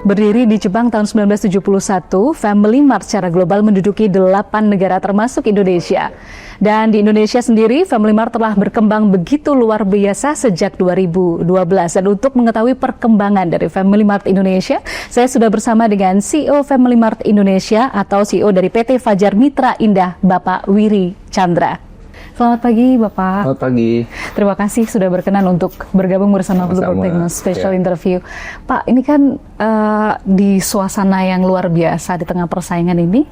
Berdiri di Jepang tahun 1971, Family Mart secara global menduduki 8 negara termasuk Indonesia. Dan di Indonesia sendiri, Family Mart telah berkembang begitu luar biasa sejak 2012. Dan untuk mengetahui perkembangan dari Family Mart Indonesia, saya sudah bersama dengan CEO Family Mart Indonesia atau CEO dari PT Fajar Mitra Indah, Bapak Wiri Chandra. Selamat pagi, Bapak. Selamat pagi. Terima kasih sudah berkenan untuk bergabung bersama Bluebird Techno Special Interview. Pak, ini kan di suasana yang luar biasa di tengah persaingan ini,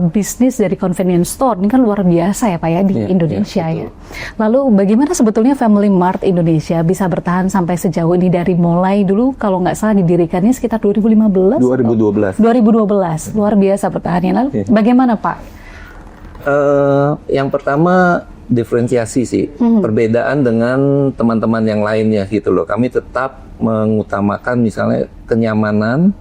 bisnis dari convenience store ini kan luar biasa ya Pak ya di Indonesia ya. Lalu bagaimana sebetulnya Family Mart Indonesia bisa bertahan sampai sejauh ini dari mulai dulu kalau nggak salah didirikannya sekitar 2015? 2012. Luar biasa bertahannya. Lalu bagaimana Pak? Yang pertama diferensiasi sih, perbedaan dengan teman-teman yang lainnya gitu loh. Kami tetap mengutamakan misalnya kenyamanan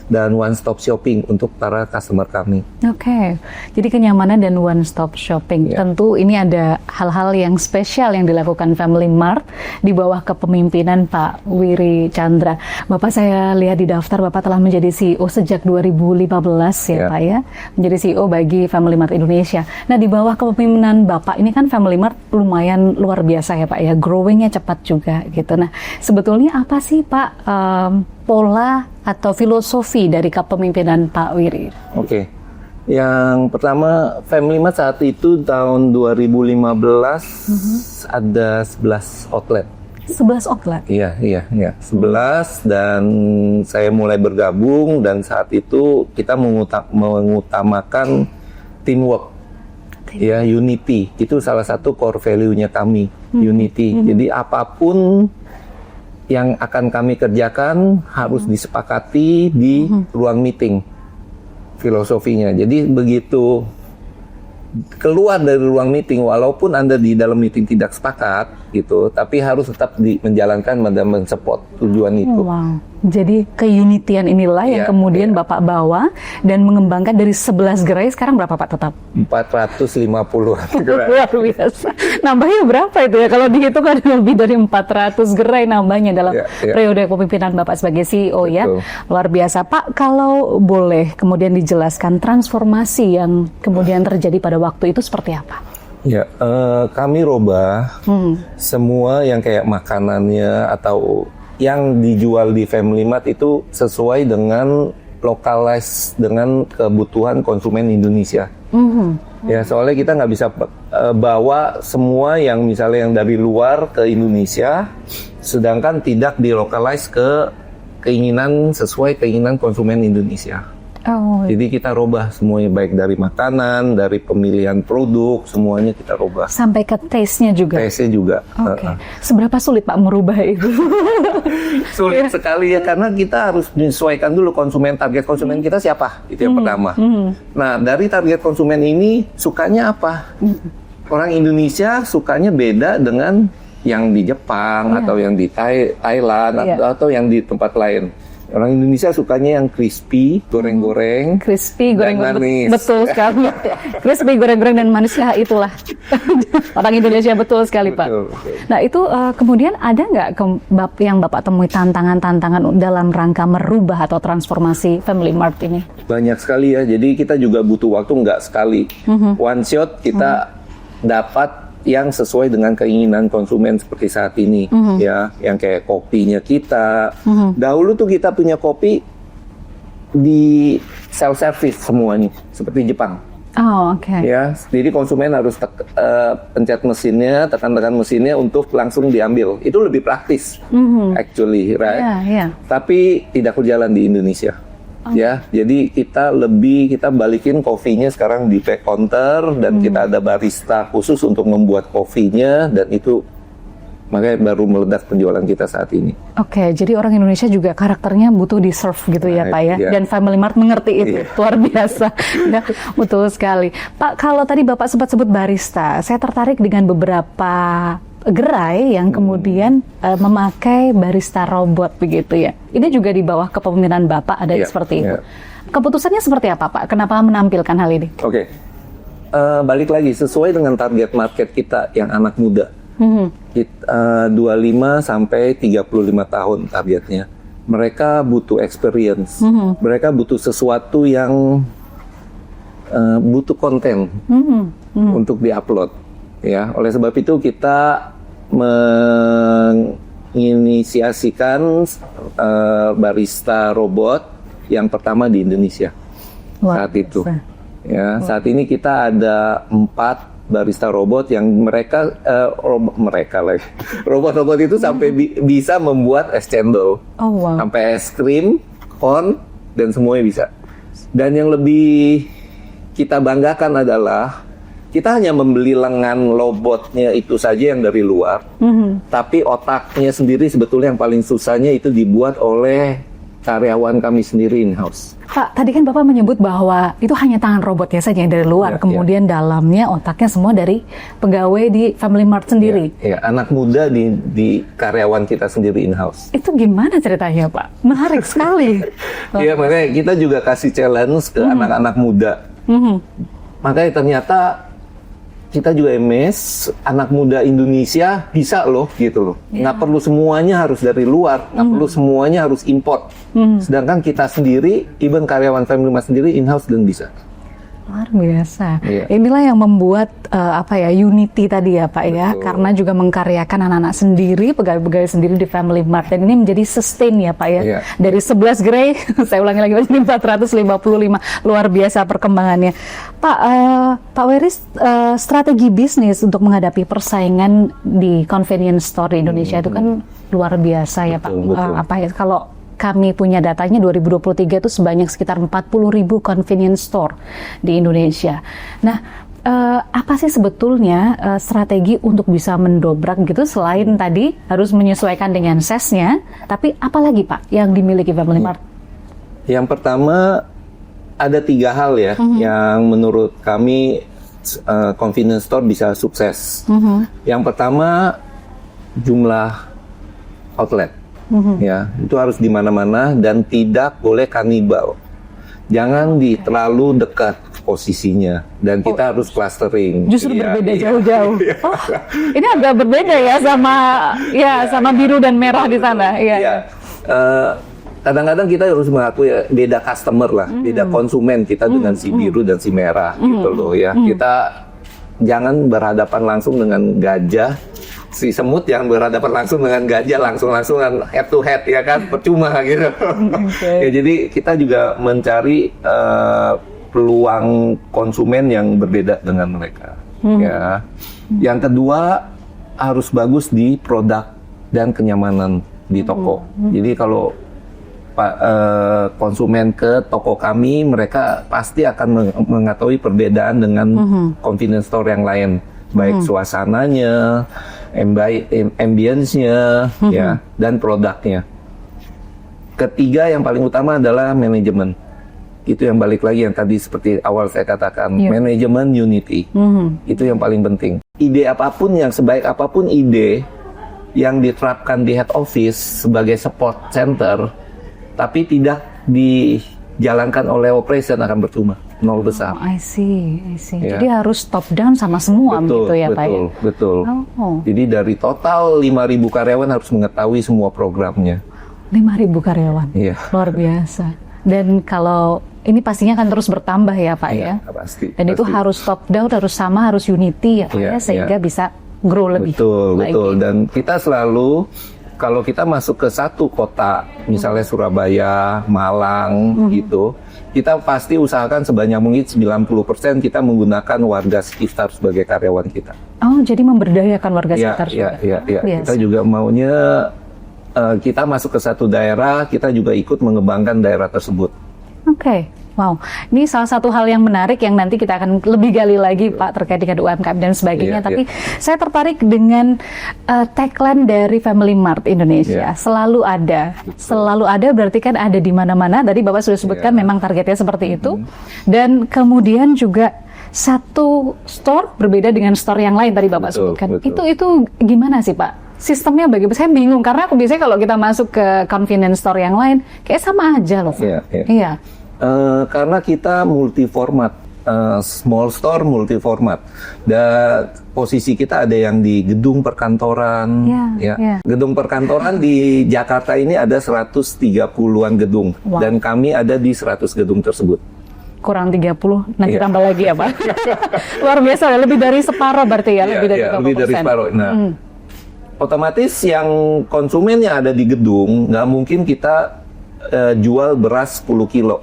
dan one stop shopping untuk para customer kami. Oke, jadi kenyamanan dan one stop shopping. Tentu ini ada hal-hal yang spesial yang dilakukan Family Mart di bawah kepemimpinan Pak Wiri Chandra. Bapak, saya lihat di daftar Bapak telah menjadi CEO sejak 2015 ya Pak ya, menjadi CEO bagi Family Mart Indonesia. Nah, di bawah kepemimpinan Bapak ini kan Family Mart lumayan luar biasa ya Pak ya, growingnya cepat juga gitu. Nah, sebetulnya apa sih Pak pola atau filosofi dari kepemimpinan Pak Wiri? Oke. Yang pertama, Family Mart saat itu tahun 2015 ada 11 outlet. 11 outlet? Iya. 11 dan saya mulai bergabung dan saat itu kita mengutamakan teamwork. Ya, unity. Itu salah satu core value-nya kami, unity. Jadi apapun yang akan kami kerjakan harus disepakati di ruang meeting, filosofinya. Jadi begitu keluar dari ruang meeting, walaupun Anda di dalam meeting tidak sepakat gitu, tapi harus tetap menjalankan dan men-support tujuan itu. Wow. Jadi keunitian inilah yang kemudian Bapak bawa dan mengembangkan dari 11 gerai, sekarang berapa Pak tetap? 450 gerai. Luar biasa. Nambahnya berapa itu ya? Kalau dihitung ada lebih dari 400 gerai nambahnya dalam periode kepemimpinan Bapak sebagai CEO. Betul. Ya. Luar biasa. Pak, kalau boleh kemudian dijelaskan transformasi yang kemudian terjadi pada waktu itu seperti apa? Ya, kami robah semua yang kayak makanannya atau yang dijual di Family Mart itu sesuai dengan localize dengan kebutuhan konsumen Indonesia. Ya, soalnya kita nggak bisa bawa semua yang misalnya yang dari luar ke Indonesia, sedangkan tidak dilokalize ke sesuai keinginan konsumen Indonesia. Jadi kita robah semuanya, baik dari makanan, dari pemilihan produk, semuanya kita robah. Sampai ke taste-nya juga? Taste-nya juga. Seberapa sulit Pak merubah itu? Sulit sekali ya, karena kita harus menyesuaikan dulu target konsumen kita siapa, itu yang pertama. Nah, dari target konsumen ini sukanya apa? Orang Indonesia sukanya beda dengan yang di Jepang atau yang di Thailand atau yang di tempat lain. Orang Indonesia sukanya yang crispy, goreng-goreng, manis. Betul sekali. Crispy, goreng-goreng dan manis, ya itulah orang Indonesia, betul sekali Pak. Betul. Nah itu kemudian ada nggak yang Bapak temui tantangan dalam rangka merubah atau transformasi Family Mart ini? Banyak sekali ya. Jadi kita juga butuh waktu, nggak sekali. One shot kita dapat yang sesuai dengan keinginan konsumen seperti saat ini, ya, yang kayak kopinya kita. Dahulu tuh kita punya kopi di self service semuanya, seperti Jepang. Ya, jadi konsumen harus pencet mesinnya, tekan mesinnya untuk langsung diambil. Itu lebih praktis, actually, right? Tapi tidak berjalan di Indonesia. Ya, jadi kita balikin kopinya sekarang di back counter dan kita ada barista khusus untuk membuat kopinya, dan itu makanya baru meledak penjualan kita saat ini. Oke, jadi orang Indonesia juga karakternya butuh di serve gitu ya Pak ya, dan Family Mart mengerti itu, luar biasa. Ya, betul sekali. Pak, kalau tadi Bapak sempat sebut barista, saya tertarik dengan beberapa gerai yang kemudian memakai barista robot begitu ya. Ini juga di bawah kepemimpinan Bapak ada seperti itu. Keputusannya seperti apa Pak? Kenapa menampilkan hal ini? Balik lagi sesuai dengan target market kita yang anak muda. 25 sampai 35 tahun targetnya. mereka butuh experience, mereka butuh sesuatu yang butuh konten untuk diupload. Ya, oleh sebab itu kita menginisiasikan barista robot yang pertama di Indonesia saat itu. Ya, saat ini kita ada 4 barista robot yang robot-robot itu sampai bisa membuat es cendol, sampai es krim, cone, dan semuanya bisa. Dan yang lebih kita banggakan adalah kita hanya membeli lengan robotnya itu saja yang dari luar, tapi otaknya sendiri sebetulnya yang paling susahnya itu dibuat oleh karyawan kami sendiri in-house. Pak, tadi kan Bapak menyebut bahwa itu hanya tangan robotnya saja yang dari luar, kemudian dalamnya otaknya semua dari pegawai di Family Mart sendiri. Ya, anak muda di karyawan kita sendiri in-house. Itu gimana ceritanya, Pak? Menarik sekali. Iya, makanya kita juga kasih challenge ke anak-anak muda. Makanya ternyata kita juga anak muda Indonesia bisa loh gitu loh. Nggak perlu semuanya harus dari luar, nggak perlu semuanya harus import. Sedangkan kita sendiri, even karyawan Family Mart sendiri in-house dan bisa. Luar biasa. Inilah yang membuat unity tadi ya Pak. Betul. Ya, karena juga mengkaryakan anak-anak sendiri, pegawai-pegawai sendiri di Family Mart, dan ini menjadi sustain ya Pak ya. Dari 11 gerai, saya ulangi lagi menjadi 455, luar biasa perkembangannya. Pak Wery, strategi bisnis untuk menghadapi persaingan di convenience store di Indonesia itu kan luar biasa ya Pak. Betul. Kalau kami punya datanya 2023 itu sebanyak sekitar 40.000 convenience store di Indonesia. Nah, apa sih sebetulnya strategi untuk bisa mendobrak gitu, selain tadi harus menyesuaikan dengan size-nya, tapi apa lagi Pak yang dimiliki Family Mart? Yang pertama, ada 3 hal ya yang menurut kami convenience store bisa sukses. Yang pertama, jumlah outlet. Ya, itu harus di mana-mana dan tidak boleh kanibal. Jangan terlalu dekat posisinya, dan kita harus clustering. Justru berbeda jauh-jauh. Oh, ini agak berbeda ya sama biru dan merah di sana. Kadang-kadang kita harus mengakui beda customer lah, beda konsumen kita dengan si biru dan si merah gitu loh ya. Kita jangan berhadapan langsung dengan gajah. Si semut yang berhadapan langsung dengan gajah langsung-langsungan head to head ya kan, percuma gitu. Ya, jadi kita juga mencari peluang konsumen yang berbeda dengan mereka. Ya. Yang kedua, harus bagus di produk dan kenyamanan di toko. Jadi kalau konsumen ke toko kami, mereka pasti akan mengetahui perbedaan dengan convenience store yang lain, baik suasananya, ambience-nya, ya, dan produknya. Ketiga yang paling utama adalah manajemen. Itu yang balik lagi yang tadi seperti awal saya katakan, manajemen unity. Itu yang paling penting. Ide apapun, yang sebaik apapun ide yang diterapkan di head office sebagai support center, tapi tidak dijalankan oleh operation, akan percuma. Nol besar. I see. Ya. Jadi harus top down sama semua gitu ya Pak ya? Betul. Jadi dari total 5.000 karyawan harus mengetahui semua programnya. 5.000 karyawan? Iya. Luar biasa. Dan kalau ini pastinya akan terus bertambah ya Pak ya? Pasti. Dan itu harus top down, harus unity ya Pak ya? Sehingga bisa grow lebih. Betul. Dan kita selalu, kalau kita masuk ke satu kota, misalnya Surabaya, Malang gitu, kita pasti usahakan sebanyak mungkin 90% kita menggunakan warga sekitar sebagai karyawan kita. Oh, jadi memberdayakan warga sekitar juga. Iya. Kita juga maunya kita masuk ke satu daerah, kita juga ikut mengembangkan daerah tersebut. Oke. Wow, ini salah satu hal yang menarik yang nanti kita akan lebih gali lagi Pak terkait dengan UMKM dan sebagainya. Tapi saya tertarik dengan tagline dari Family Mart Indonesia. Selalu ada berarti kan ada di mana-mana. Tadi Bapak sudah sebutkan memang targetnya seperti itu. Dan kemudian juga satu store berbeda dengan store yang lain tadi Bapak sebutkan. Itu gimana sih Pak? Sistemnya bagaimana? Saya bingung karena aku biasanya kalau kita masuk ke convenience store yang lain kayak sama aja loh. Iya. Karena kita multi format small store multi format. Dan posisi kita ada yang di gedung perkantoran, gedung perkantoran di Jakarta ini ada 130-an gedung, dan kami ada di 100 gedung tersebut. Kurang 30, nanti tambah lagi ya Pak. Luar biasa, lebih dari separuh berarti ya, lebih dari 30%. Lebih dari separuh. Nah, otomatis yang konsumen yang ada di gedung, nggak mungkin kita jual beras 10 kilo.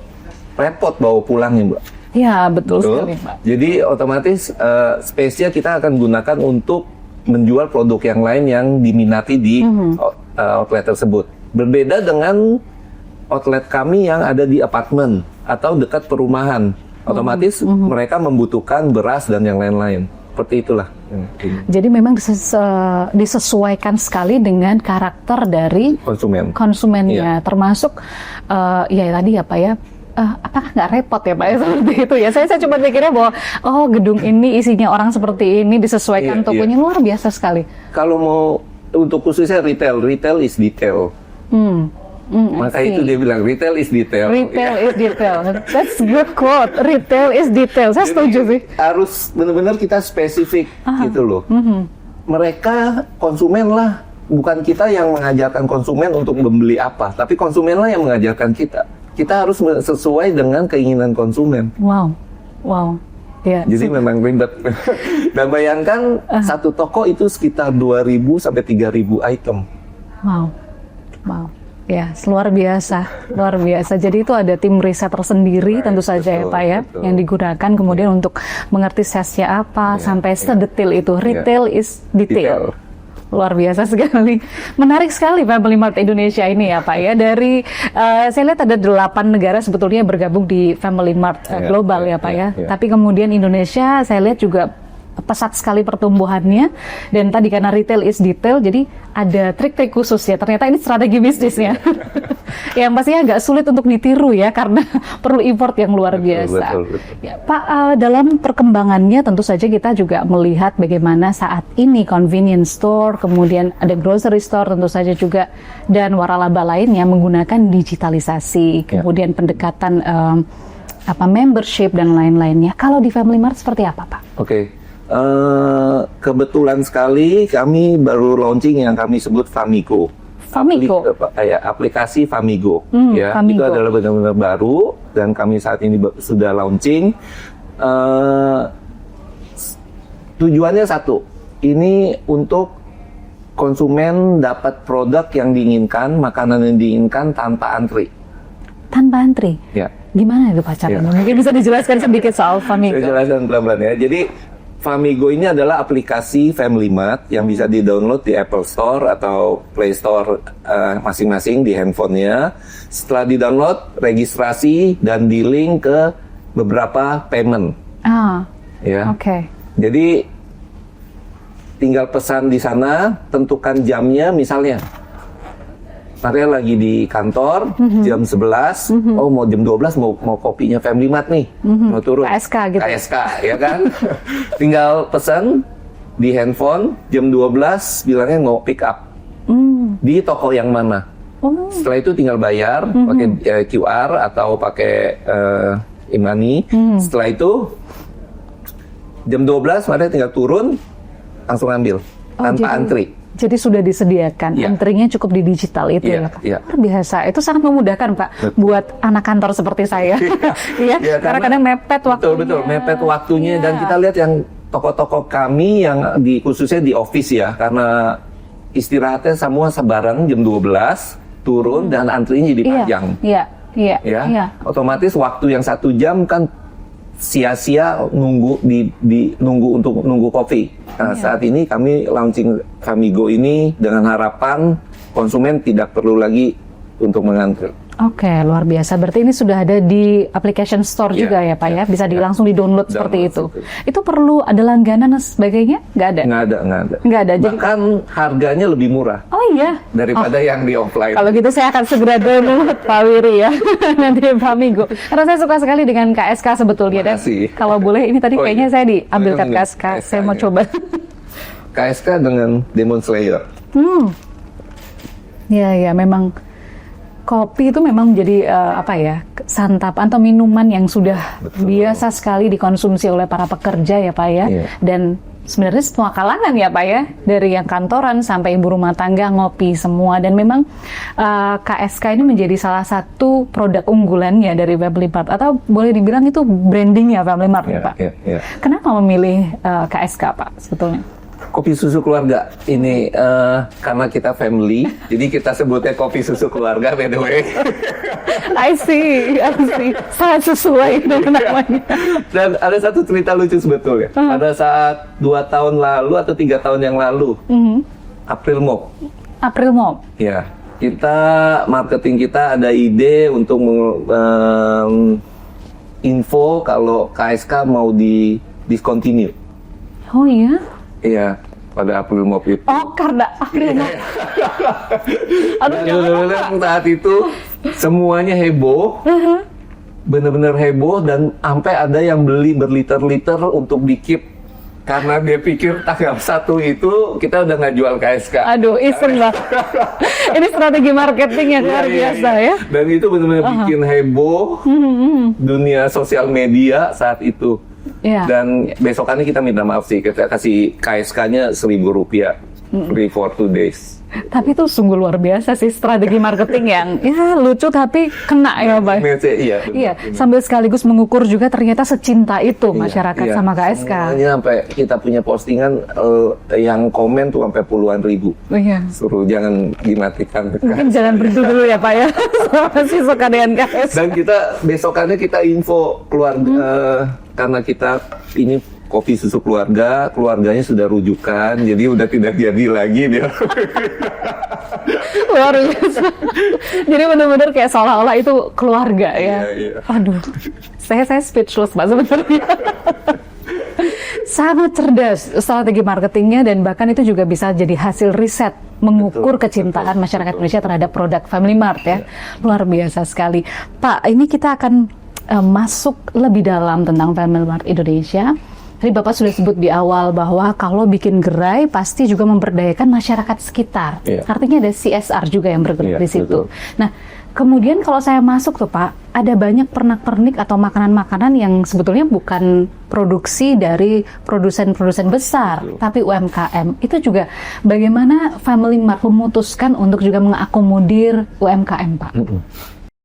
Repot bawa pulangnya, Mbak. Ya, betul sekali, Pak. Jadi otomatis space-nya kita akan gunakan untuk menjual produk yang lain yang diminati di outlet tersebut. Berbeda dengan outlet kami yang ada di apartemen atau dekat perumahan. Otomatis mereka membutuhkan beras dan yang lain-lain. Seperti itulah. Jadi memang disesuaikan sekali dengan karakter dari konsumennya, termasuk ya tadi ya Pak ya, apakah nggak repot ya Pak ya seperti itu ya? Saya cuma pikirnya bahwa gedung ini isinya orang seperti ini, disesuaikan tokonya, luar biasa sekali. Kalau mau untuk khususnya retail is detail. Maka itu dia bilang retail is detail. Retail is detail. That's good quote. Retail is detail. Saya setuju sih. Harus benar-benar kita spesifik gitu loh. Mereka konsumen lah, bukan kita yang mengajarkan konsumen untuk membeli apa, tapi konsumen lah yang mengajarkan kita. Kita harus sesuai dengan keinginan konsumen. Wow. Ya, jadi memang ribet. Dan bayangkan satu toko itu sekitar 2.000 sampai 3.000 item. Wow. Ya, luar biasa. Jadi itu ada tim riset tersendiri tentu saja ya Pak ya, yang digunakan kemudian untuk mengerti sales-nya apa, sampai sedetil itu. Retail is detail. Luar biasa sekali. Menarik sekali Family Mart Indonesia ini ya Pak ya. Dari saya lihat ada 8 negara sebetulnya bergabung di Family Mart global ya Pak ya. Tapi kemudian Indonesia saya lihat juga pesat sekali pertumbuhannya, dan tadi karena retail is detail, jadi ada trik-trik khusus ya. Ternyata ini strategi bisnisnya yang pastinya agak sulit untuk ditiru ya, karena perlu import yang luar biasa. Betul. Ya, Pak, dalam perkembangannya tentu saja kita juga melihat bagaimana saat ini convenience store, kemudian ada grocery store tentu saja juga, dan waralaba lainnya menggunakan digitalisasi, kemudian pendekatan membership dan lain-lainnya. Kalau di Family Mart seperti apa Pak? Kebetulan sekali kami baru launching yang kami sebut Famigo. Aplikasi Famigo. Famigo. Itu adalah benar-benar baru dan kami saat ini sudah launching. Tujuannya satu, ini untuk konsumen dapat produk yang diinginkan, makanan yang diinginkan tanpa antri. Tanpa antri? Ya. Gimana itu Pak caranya? Mungkin bisa dijelaskan sedikit soal Famigo. Saya jelaskan pelan-pelan ya. Jadi Famigo ini adalah aplikasi Family Mart yang bisa di-download di Apple Store atau Play Store masing-masing di handphonenya. Setelah di-download, registrasi dan di-link ke beberapa payment. Oke. Jadi tinggal pesan di sana, tentukan jamnya, misalnya saya lagi di kantor jam 11, mau jam 12 mau kopinya Family Mart nih, mau turun KSK gitu. KSK ya kan. Tinggal pesan di handphone jam 12 bilangnya mau pick up di toko yang mana. Setelah itu tinggal bayar pakai QR atau pakai e-money. Setelah itu jam 12 mereka tinggal turun langsung ambil tanpa antri. Jadi sudah disediakan, antrinya cukup di digital itu ya Pak? Luar biasa, itu sangat memudahkan Pak, buat anak kantor seperti saya. Karena kadang mepet waktunya. Betul, mepet waktunya. Dan kita lihat yang toko-toko kami yang khususnya di office ya, karena istirahatnya semua sebarang jam 12, turun dan antrinya jadi panjang. Otomatis waktu yang 1 jam kan sia-sia nunggu untuk nunggu kopi. Nah, saat ini kami launching Famigo ini dengan harapan konsumen tidak perlu lagi untuk mengantri. Oke, luar biasa. Berarti ini sudah ada di application store juga ya Pak ya? Bisa langsung di-download seperti itu. Itu perlu ada langganan dan sebagainya? Nggak ada? Nggak ada. Bahkan harganya lebih murah. Oh iya? Daripada yang di offline. Kalau gitu saya akan segera download Pak Wiri ya. Nanti Famigo. Karena saya suka sekali dengan KSK sebetulnya. Dan kalau boleh, ini tadi kayaknya saya diambilkan KSK. Saya mau coba. KSK dengan Demon Slayer. Ya, memang kopi itu memang menjadi santapan atau minuman yang sudah biasa sekali dikonsumsi oleh para pekerja ya Pak ya. Iya. Dan sebenarnya semua kalangan ya Pak ya, dari yang kantoran sampai ibu rumah tangga ngopi semua. Dan memang KSK ini menjadi salah satu produk unggulannya dari Family Mart, atau boleh dibilang itu brandingnya Family Mart ya Pak. Kenapa memilih KSK Pak sebetulnya? Kopi susu keluarga ini karena kita family, jadi kita sebutnya kopi susu keluarga, by the way. I see, sangat sesuai itu namanya. Dan ada satu cerita lucu sebetulnya. Pada saat 2 tahun lalu atau 3 tahun yang lalu, April Mop, ya, kita marketing kita ada ide untuk info kalau KSK mau di discontinue. Oh iya? Iya, pada April Mop itu. Oh, karena April Mop. Dan saat itu semuanya heboh, bener-bener heboh, dan sampai ada yang beli berliter-liter untuk di-keep karena dia pikir tanggal 1 itu kita udah nggak jual KSK. Aduh, iseng lah. Ini strategi marketing yang luar biasa ya. Dan itu benar-benar bikin heboh dunia sosial media saat itu. Yeah. Dan besokannya kita minta maaf sih, kita kasih KSK-nya Rp1.000 free for 2 days. Tapi itu sungguh luar biasa sih strategi marketing yang ya lucu tapi kena ya Pak. Iya, sambil sekaligus mengukur juga ternyata secinta itu masyarakat sama KSK. Semuanya sampai kita punya postingan yang komen tuh sampai puluhan ribu. Iya. Suruh jangan dimatikan. Mungkin jangan berhenti dulu ya Pak ya. Masih suka dengan KSK. Dan kita besokannya kita info keluarga karena kita ini kopi susu keluarga, keluarganya sudah rujukan, jadi udah tidak jadi lagi dia. Luar biasa. Jadi benar-benar kayak seolah-olah itu keluarga ya. Iya. Aduh, saya speechless Pak sebenarnya. Sangat cerdas strategi marketingnya, dan bahkan itu juga bisa jadi hasil riset mengukur kecintaan masyarakat Indonesia terhadap produk Family Mart ya. Luar biasa sekali. Pak, ini kita akan masuk lebih dalam tentang Family Mart Indonesia. Tadi Bapak sudah sebut di awal bahwa kalau bikin gerai pasti juga memberdayakan masyarakat sekitar. Artinya ada CSR juga yang bergerak di situ. Betul. Nah, kemudian kalau saya masuk tuh Pak, ada banyak pernak-pernik atau makanan-makanan yang sebetulnya bukan produksi dari produsen-produsen besar, tapi UMKM. Itu juga bagaimana Family Mart memutuskan untuk juga mengakomodir UMKM Pak?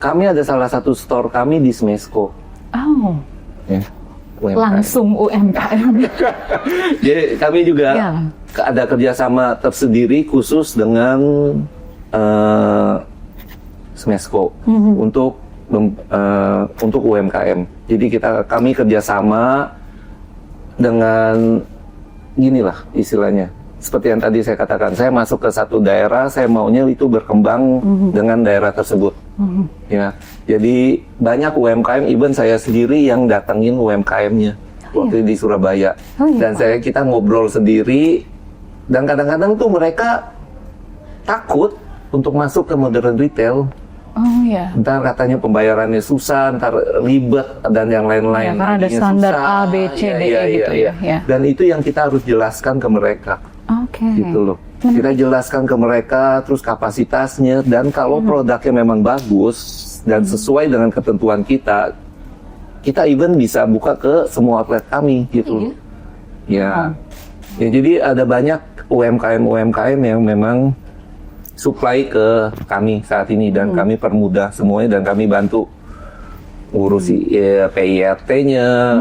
Kami ada salah satu store kami di Smesco. Oh. Ya. UMKM. Langsung UMKM. Jadi kami juga ada kerjasama tersendiri khusus dengan Smesco untuk UMKM. Jadi kami kerjasama dengan ginilah istilahnya. Seperti yang tadi saya katakan, saya masuk ke satu daerah, saya maunya itu berkembang dengan daerah tersebut. Ya, jadi banyak UMKM, even saya sendiri yang datengin UMKM-nya waktu di Surabaya. Dan kita ngobrol sendiri, dan kadang-kadang tuh mereka takut untuk masuk ke modern retail. Ntar katanya pembayarannya susah, ntar ribet dan yang lain-lain. Karena ada standar A, B, C, D, E gitu ya. Dan itu yang kita harus jelaskan ke mereka. Gitu loh. Kita jelaskan ke mereka, terus kapasitasnya, dan kalau produknya memang bagus dan sesuai dengan ketentuan kita even bisa buka ke semua outlet kami gitu loh. Ya, jadi ada banyak UMKM yang memang supply ke kami saat ini, dan kami permudah semuanya, dan kami bantu ngurusi PIRT-nya,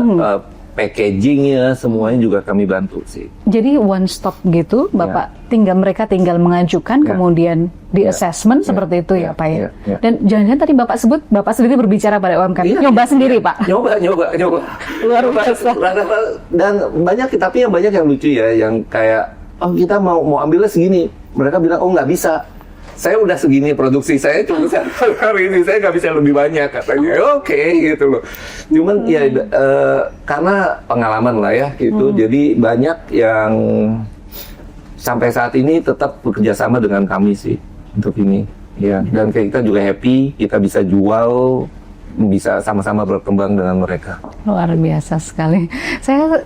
packaging-nya, semuanya juga kami bantu sih. Jadi one stop gitu, Bapak mereka tinggal mengajukan, kemudian di assessment seperti itu ya Pak ya. Dan jangan-jangan tadi Bapak sebut, Bapak sendiri berbicara pada UMKM, nyoba sendiri Pak? Nyoba. Luar biasa. Dan tapi yang banyak yang lucu ya, yang kayak, oh kita mau ambilnya segini, mereka bilang, oh nggak bisa. Saya udah segini produksi saya, cuma hari ini saya nggak bisa lebih banyak katanya. Oke, gitu loh. Cuman ya karena pengalaman lah ya gitu. Jadi banyak yang sampai saat ini tetap bekerja sama dengan kami sih untuk ini. Ya, dan kita juga happy kita bisa jual bisa sama-sama berkembang dengan mereka. Luar biasa sekali. Saya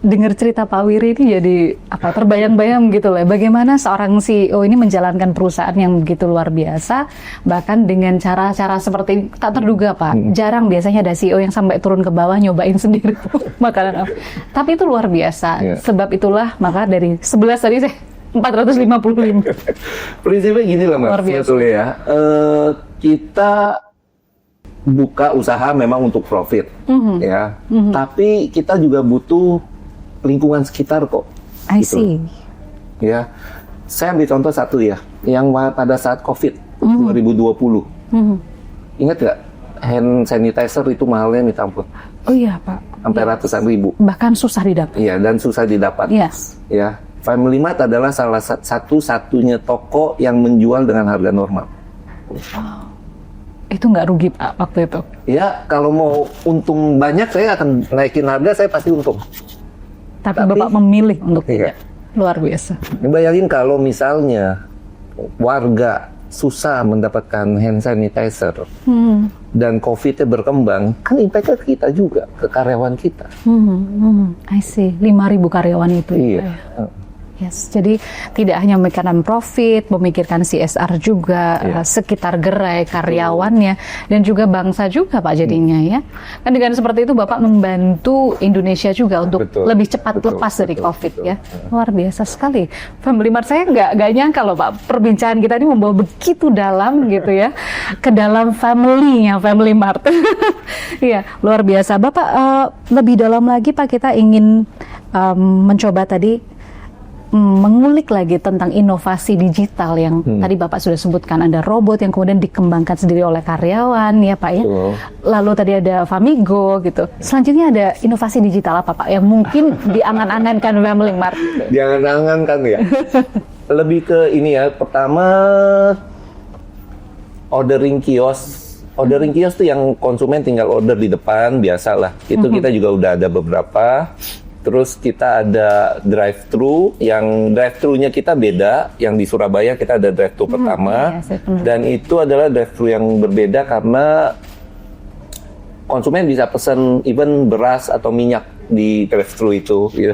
dengar cerita Pak Wiri ini jadi terbayang-bayang gitu loh. Bagaimana seorang CEO ini menjalankan perusahaan yang begitu luar biasa, bahkan dengan cara-cara seperti ini, tak terduga Pak. Jarang biasanya ada CEO yang sampai turun ke bawah nyobain sendiri makanan. Tapi itu luar biasa. Sebab itulah maka dari 11 tadi saya 455. Prinsipnya gini lah Mas, sebetulnya ya. Kita buka usaha memang untuk profit, ya. Tapi kita juga butuh lingkungan sekitar kok. I gitu. see. Ya, saya ambil contoh satu ya, yang pada saat COVID 2020. Ingat nggak? Hand sanitizer itu mahalnya minta ampun. Oh iya Pak. Sampai ratusan ribu. Bahkan susah didapat. Iya, dan susah didapat. Yes. Ya, Family Mart adalah salah satu-satunya toko yang menjual dengan harga normal. Itu nggak rugi Pak waktu itu? Ya, kalau mau untung banyak saya akan naikin harga, saya pasti untung. Tapi Bapak memilih untuk iya. Luar biasa. Bayangin kalau misalnya warga susah mendapatkan hand sanitizer dan COVID-nya berkembang, kan impact-nya ke kita juga, ke karyawan kita. I see. 5.000 karyawan itu. Iya. Yes, jadi tidak hanya memikirkan profit, memikirkan CSR juga, sekitar gerai karyawannya, dan juga bangsa juga Pak jadinya ya. Kan dengan seperti itu Bapak membantu Indonesia juga untuk lebih cepat lepas dari COVID ya. Luar biasa sekali. Family Mart, saya nggak nyangka loh Pak, perbincangan kita ini membawa begitu dalam gitu ya, ke dalam family-nya Family Mart. Iya, luar biasa. Bapak lebih dalam lagi Pak, kita ingin mencoba tadi mengulik lagi tentang inovasi digital yang tadi Bapak sudah sebutkan, ada robot yang kemudian dikembangkan sendiri oleh karyawan ya Pak ya. Lalu tadi ada Famigo gitu. Selanjutnya ada inovasi digital apa Pak yang mungkin diangan-angankan Family Mart? Diangan-angankan ya. Lebih ke ini ya. Pertama, ordering kios. Ordering kios tuh yang konsumen tinggal order di depan, biasalah. Itu kita juga udah ada beberapa. Terus kita ada drive-thru, yang drive-thru-nya kita beda, yang di Surabaya kita ada drive-thru pertama, dan itu adalah drive-thru yang berbeda karena konsumen bisa pesan even beras atau minyak di drive-thru itu, gitu.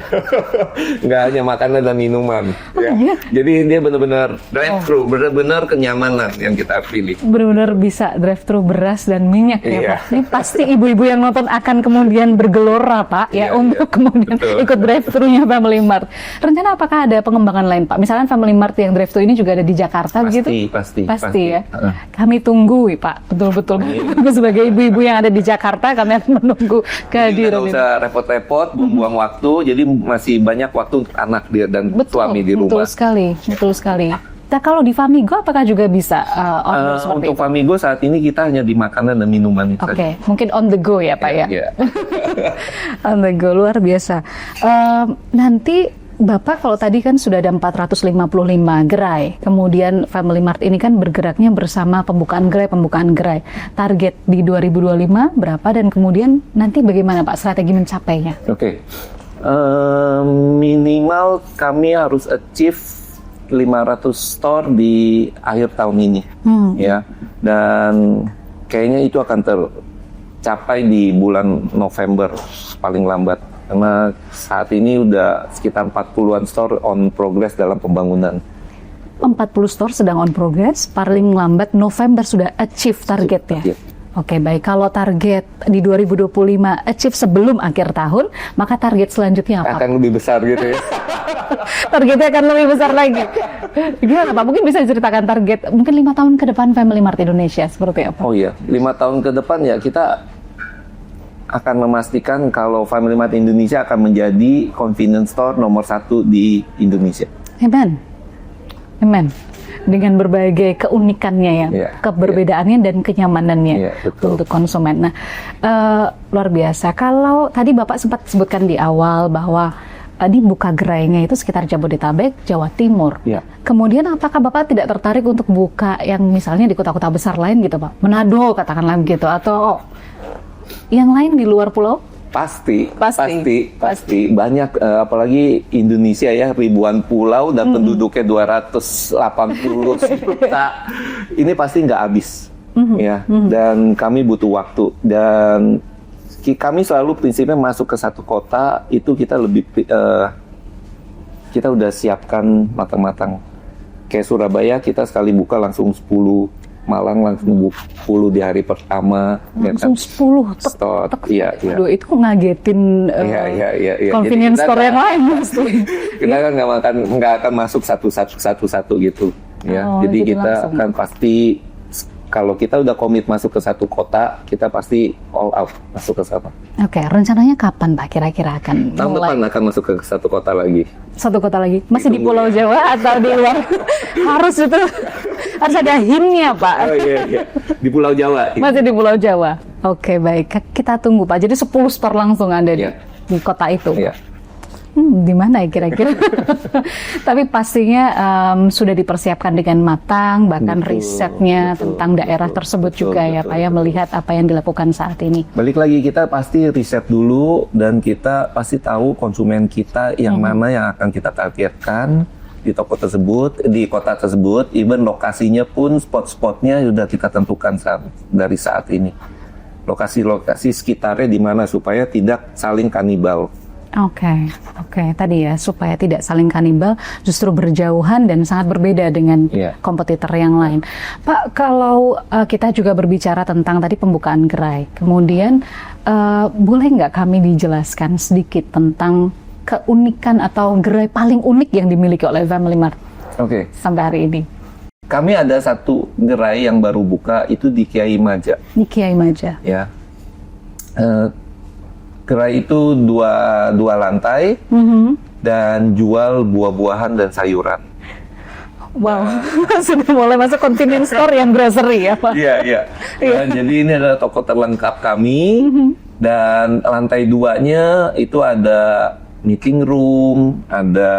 Nggak hanya makanan dan minuman. Ya. Jadi dia benar-benar drive-thru, benar-benar kenyamanan yang kita pilih. Benar-benar bisa drive-thru beras dan minyak ya Iya. Pak. Ini pasti ibu-ibu yang nonton akan kemudian bergelora Pak ya untuk kemudian ikut drive-thru-nya Family Mart. Rencana apakah ada pengembangan lain Pak? Misalnya Family Mart yang drive-thru ini juga ada di Jakarta begitu? Pasti ya. Kami tunggu Pak, betul-betul sebagai ibu-ibu yang ada di Jakarta kami akan menunggu kehadiran ini. Nggak usah repot-repot, membuang waktu, jadi masih banyak waktu untuk anak dia dan suami di rumah. Betul sekali. Nah, kalau di Famigo apakah juga bisa order seperti untuk itu? Famigo saat ini kita hanya di makanan dan minuman itu. Oke, mungkin on the go ya Pak ya. On the go, luar biasa. Nanti Bapak kalau tadi kan sudah ada 455 gerai, kemudian Family Mart ini kan bergeraknya bersama pembukaan gerai. Target di 2025 berapa dan kemudian nanti bagaimana Pak strategi mencapainya? Oke. Minimal kami harus achieve 500 store di akhir tahun ini, ya. Dan kayaknya itu akan tercapai di bulan November paling lambat. Karena saat ini udah sekitar 40-an store on progress dalam pembangunan. 40 store sedang on progress, paling lambat November sudah achieve targetnya. Oke, baik. Kalau target di 2025 achieve sebelum akhir tahun, maka target selanjutnya apa? Akan lebih besar gitu ya. Targetnya akan lebih besar lagi. Gimana Pak? Mungkin bisa diceritakan target, mungkin 5 tahun ke depan Family Mart Indonesia seperti apa? Oh iya, 5 tahun ke depan ya kita akan memastikan kalau Family Mart Indonesia akan menjadi convenience store nomor 1 di Indonesia. Amen. Dengan berbagai keunikannya keberbedaannya dan kenyamanannya untuk konsumen. Nah, luar biasa. Kalau tadi Bapak sempat sebutkan di awal bahwa tadi buka gerainya itu sekitar Jabodetabek, Jawa Timur. Kemudian apakah Bapak tidak tertarik untuk buka yang misalnya di kota-kota besar lain gitu Pak? Manado katakanlah gitu, atau yang lain di luar pulau? Pasti. Banyak, apalagi Indonesia ya, ribuan pulau dan penduduknya 280 juta. Ini pasti nggak habis. ya. Dan kami butuh waktu, dan kami selalu prinsipnya masuk ke satu kota itu kita kita udah siapkan matang-matang. Kayak Surabaya kita sekali buka langsung 10, Malang langsung 10 di hari pertama. Langsung 10 store. Iya. Aduh, itu ngagetin convenience store yang lain pasti. Kita kan nggak akan masuk satu-satu gitu. Ya, jadi kita langsung kan pasti kalau kita udah komit masuk ke satu kota, kita pasti all out masuk ke sana. Oke, rencananya kapan Pak kira-kira akan tahun depan akan masuk ke satu kota lagi. Satu kota lagi? Masih di Pulau Jawa atau di luar? Harus ada hintnya Pak. Oh iya. Di Pulau Jawa. Masih di Pulau Jawa. Oke, baik. Kita tunggu Pak. Jadi 10 store langsung ada di kota itu. Iya. Di mana ya kira-kira? Tapi pastinya sudah dipersiapkan dengan matang, bahkan risetnya tentang daerah tersebut juga ya Pak ya, melihat apa yang dilakukan saat ini. Balik lagi, kita pasti riset dulu dan kita pasti tahu konsumen kita yang mana yang akan kita targetkan di toko tersebut, di kota tersebut, even lokasinya pun spot-spotnya sudah kita tentukan dari saat ini. Lokasi-lokasi sekitarnya di mana supaya tidak saling kanibal. Oke. Tadi ya, supaya tidak saling kanibal, justru berjauhan dan sangat berbeda dengan kompetitor yang lain. Pak, kalau kita juga berbicara tentang tadi pembukaan gerai, kemudian boleh nggak kami dijelaskan sedikit tentang keunikan atau gerai paling unik yang dimiliki oleh Family Mart sampai hari ini? Kami ada satu gerai yang baru buka, itu di Kiai Maja. Di Kiai Maja? Ya. Gerai itu dua lantai dan jual buah-buahan dan sayuran. Wow, sudah mulai masuk convenience store yang grocery ya Pak? Iya. Jadi ini adalah toko terlengkap kami dan lantai 2-nya itu ada meeting room, ada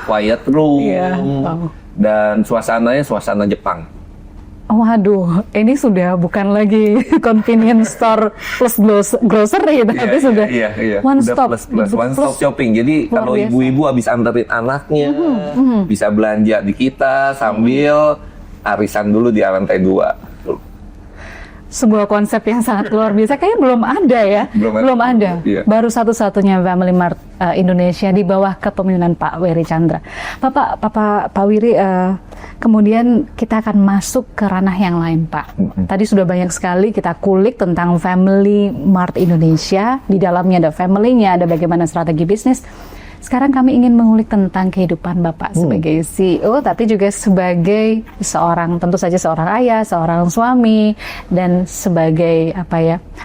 quiet room, dan suasananya suasana Jepang. Waduh, ini sudah bukan lagi convenience store plus grocery, tapi sudah one stop shopping. Jadi kalau ibu-ibu habis anterin anaknya, bisa belanja di kita sambil arisan dulu di lantai 2. Sebuah konsep yang sangat luar biasa, kayaknya belum ada ya, belum ada. Baru satu-satunya Family Mart Indonesia di bawah kepemimpinan Pak Wiri Chandra. Pak Wiri, kemudian kita akan masuk ke ranah yang lain Pak. Tadi sudah banyak sekali kita kulik tentang Family Mart Indonesia, di dalamnya ada family-nya, ada bagaimana strategi bisnis. Sekarang kami ingin mengulik tentang kehidupan Bapak sebagai CEO, tapi juga sebagai tentu saja seorang ayah, seorang suami, dan sebagai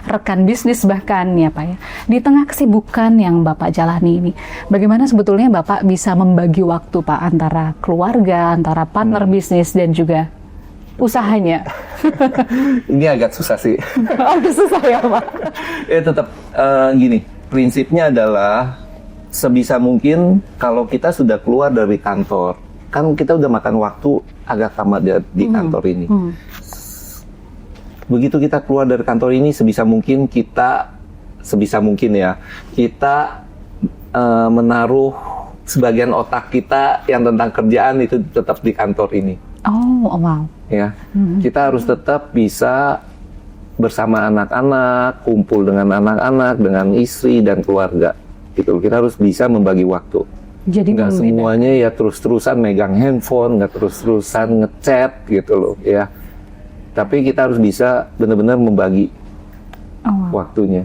rekan bisnis bahkan ya Pak ya. Di tengah kesibukan yang Bapak jalani ini, bagaimana sebetulnya Bapak bisa membagi waktu Pak antara keluarga, antara partner bisnis dan juga usahanya? Ini agak susah sih. Agak susah ya Pak? Tetap gini, prinsipnya adalah sebisa mungkin kalau kita sudah keluar dari kantor, kan kita udah makan waktu agak lama di kantor ini. Begitu kita keluar dari kantor ini, sebisa mungkin kita menaruh sebagian otak kita yang tentang kerjaan itu tetap di kantor ini. Oh, wow. Ya, kita harus tetap bisa bersama anak-anak, kumpul dengan anak-anak, dengan istri dan keluarga. Gitu. Kita harus bisa membagi waktu. Jadi nggak semuanya ya terus-terusan megang handphone, nggak terus-terusan ngechat gitu loh ya. Tapi kita harus bisa benar-benar membagi waktunya.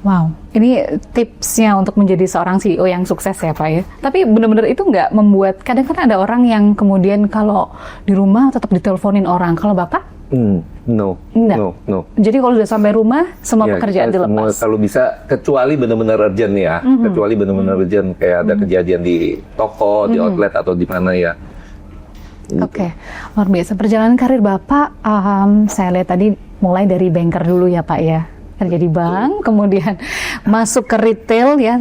Wow, ini tipsnya untuk menjadi seorang CEO yang sukses ya Pak ya. Tapi benar-benar itu nggak membuat, kadang-kadang ada orang yang kemudian kalau di rumah tetap diteleponin orang. Kalau Bapak? No. Jadi kalau sudah sampai rumah, semua pekerjaan dilepas? Kalau bisa, kecuali benar-benar urgent ya. Kecuali benar-benar urgent, kayak ada kejadian di toko, di outlet, atau di mana ya. Gitu. Oke, luar biasa. Perjalanan karir Bapak, saya lihat tadi mulai dari banker dulu ya Pak ya. Kerja di bank, kemudian masuk ke retail ya.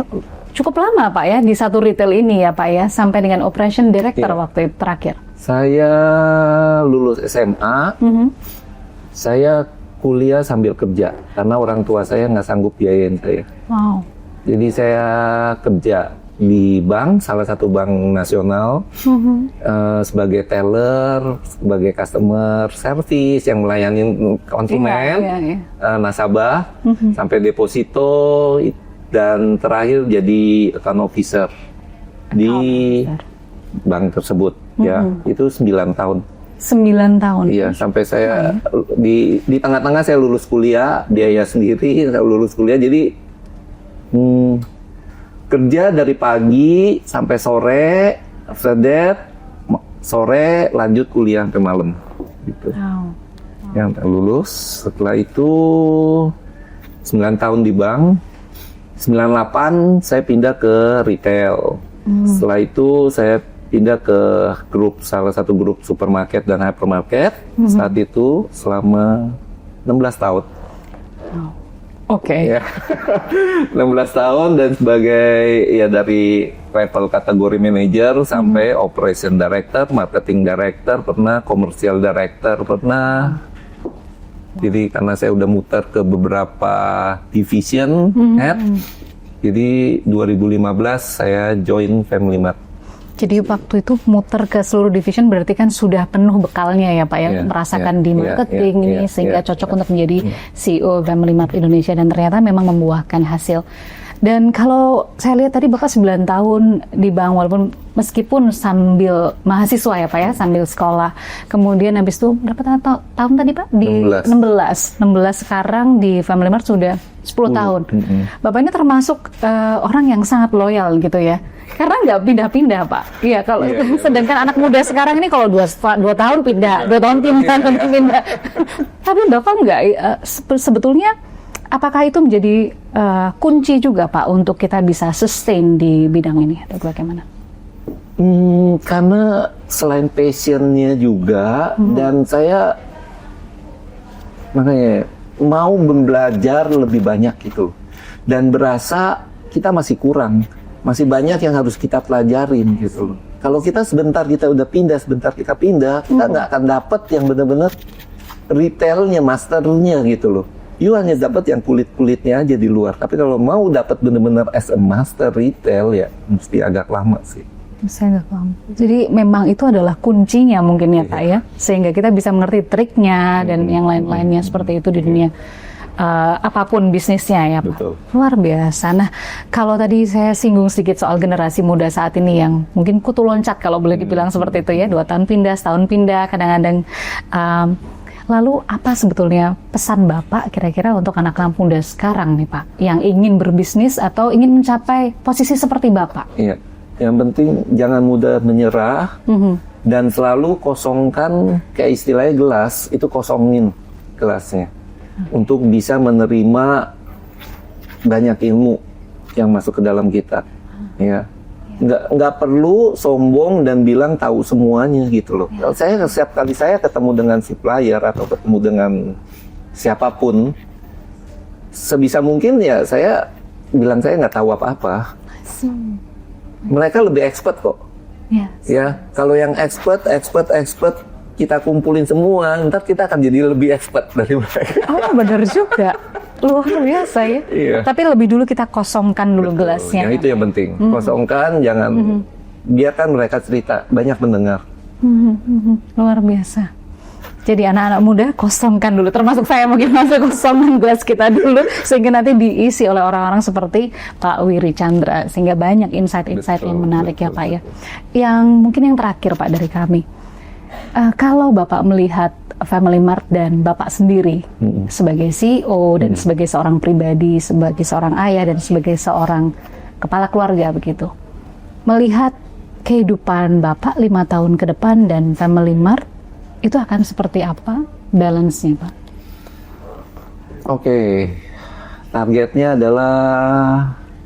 Cukup lama Pak ya, di satu retail ini ya Pak ya, sampai dengan operation director waktu itu terakhir. Saya lulus SMA, saya kuliah sambil kerja karena orang tua saya nggak sanggup biayain saya. Wow. Jadi saya kerja di bank, salah satu bank nasional, sebagai teller, sebagai customer service yang melayani konsumen, nasabah, sampai deposito, dan terakhir jadi account officer di bank tersebut. Ya, itu 9 tahun. 9 tahun. Iya, sampai saya di tengah-tengah saya lulus kuliah, biaya sendiri, saya lulus kuliah, jadi kerja dari pagi sampai sore, after that sore lanjut kuliah sampai malam gitu. Yang lulus, setelah itu 9 tahun di bank, 98 saya pindah ke retail. Setelah itu saya pindah ke salah satu grup supermarket dan hypermarket. Saat itu selama 16 tahun. Oke. Ya. 16 tahun dan sebagai dari level kategori manager sampai operation director, marketing director, pernah commercial director, pernah. Jadi karena saya udah muter ke beberapa division head, jadi 2015 saya join Family Mart. Jadi waktu itu muter ke seluruh division berarti kan sudah penuh bekalnya ya Pak ya, merasakan di marketing ini sehingga cocok untuk menjadi CEO Family Mart Indonesia, dan ternyata memang membuahkan hasil. Dan kalau saya lihat tadi Bapak 9 tahun di bank, walaupun meskipun sambil mahasiswa ya Pak ya, sambil sekolah. Kemudian habis itu berapa tahun tadi Pak? Di 16 sekarang di Family Mart sudah 10 tahun. Bapak ini termasuk orang yang sangat loyal gitu ya. Karena nggak pindah-pindah Pak. Iya, kalau sedangkan anak muda sekarang ini kalau 2 tahun pindah, 2 tahun pindah. Tapi Bapak nggak, sebetulnya apakah itu menjadi kunci juga Pak untuk kita bisa sustain di bidang ini atau bagaimana? Karena selain passionnya juga, dan saya makanya mau belajar lebih banyak gitu, dan berasa kita masih kurang. Masih banyak yang harus kita pelajarin gitu loh. Kalau kita sebentar kita udah pindah, sebentar kita pindah, kita nggak akan dapat yang benar-benar retailnya, masternya gitu loh. You hanya dapat yang kulit-kulitnya aja di luar. Tapi kalau mau dapat benar-benar as a master retail ya mesti agak lama sih. Saya nggak paham. Jadi memang itu adalah kuncinya mungkin ya Pak ya, sehingga kita bisa mengerti triknya dan yang lain-lainnya seperti itu di dunia. Apapun bisnisnya ya Pak. Betul. Luar biasa. Nah, kalau tadi saya singgung sedikit soal generasi muda saat ini yang mungkin kutu loncat kalau boleh dibilang seperti itu ya, 2 tahun pindah, setahun pindah, kadang-kadang. Lalu apa sebetulnya pesan Bapak kira-kira untuk anak-anak muda sekarang nih Pak, yang ingin berbisnis atau ingin mencapai posisi seperti Bapak? Iya, yang penting jangan mudah menyerah dan selalu kosongkan, kayak istilahnya gelas, itu kosongin gelasnya. Untuk bisa menerima banyak ilmu yang masuk ke dalam kita, ya. Nggak perlu sombong dan bilang tahu semuanya gitu loh. Saya setiap kali saya ketemu dengan supplier atau ketemu dengan siapapun, sebisa mungkin ya saya bilang saya nggak tahu apa-apa. Mereka lebih expert kok. Ya, kalau yang expert kita kumpulin semua, ntar kita akan jadi lebih expert dari mereka. Oh, benar juga. Luar biasa ya. Iya. Tapi lebih dulu kita kosongkan dulu gelasnya. Yang itu yang penting. Kosongkan, jangan biarkan mereka cerita, banyak mendengar. Luar biasa. Jadi anak-anak muda kosongkan dulu, termasuk saya mungkin masuk kosongkan gelas kita dulu, sehingga nanti diisi oleh orang-orang seperti Pak Wiri Chandra, sehingga banyak insight-insight yang menarik ya Pak ya. Yang mungkin yang terakhir Pak dari kami. Kalau Bapak melihat Family Mart dan Bapak sendiri sebagai CEO dan sebagai seorang pribadi, sebagai seorang ayah dan sebagai seorang kepala keluarga begitu, melihat kehidupan Bapak 5 tahun ke depan dan Family Mart itu akan seperti apa balance-nya Pak? Oke, targetnya adalah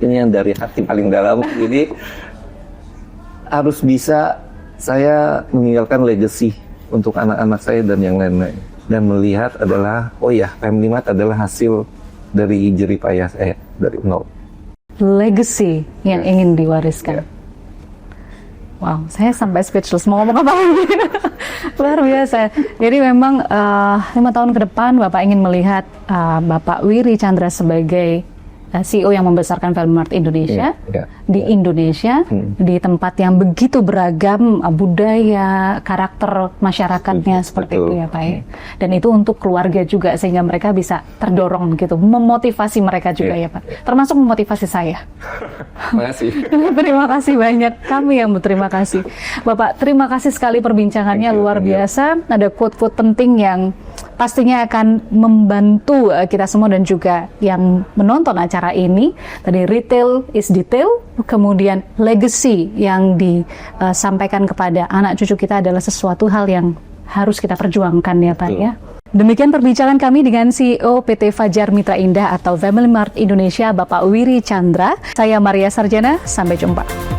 ini yang dari hati paling dalam, jadi harus bisa saya meninggalkan legacy untuk anak-anak saya dan yang lain-lain, dan melihat adalah Family Mart adalah hasil dari jerih payah saya dari nol. Legacy yang ingin diwariskan. Wow, saya sampai speechless mau ngomong apa lagi. Luar biasa. Jadi memang 5 tahun ke depan Bapak ingin melihat Bapak Wiri Chandra sebagai CEO yang membesarkan Family Mart Indonesia di Indonesia, di tempat yang begitu beragam budaya, karakter masyarakatnya seperti itu ya Pak ya. Dan itu untuk keluarga juga sehingga mereka bisa terdorong gitu, memotivasi mereka juga ya Pak. Termasuk memotivasi saya. Terima kasih. Terima kasih banyak, kami yang berterima kasih. Bapak, terima kasih sekali perbincangannya luar biasa. Ada quote-quote penting yang pastinya akan membantu kita semua dan juga yang menonton acara ini. Tadi retail is detail, kemudian legacy yang disampaikan kepada anak cucu kita adalah sesuatu hal yang harus kita perjuangkan ya Pak ya. Demikian perbincangan kami dengan CEO PT Fajar Mitra Indah atau Family Mart Indonesia, Bapak Wiri Chandra. Saya Maria Sarjana, sampai jumpa.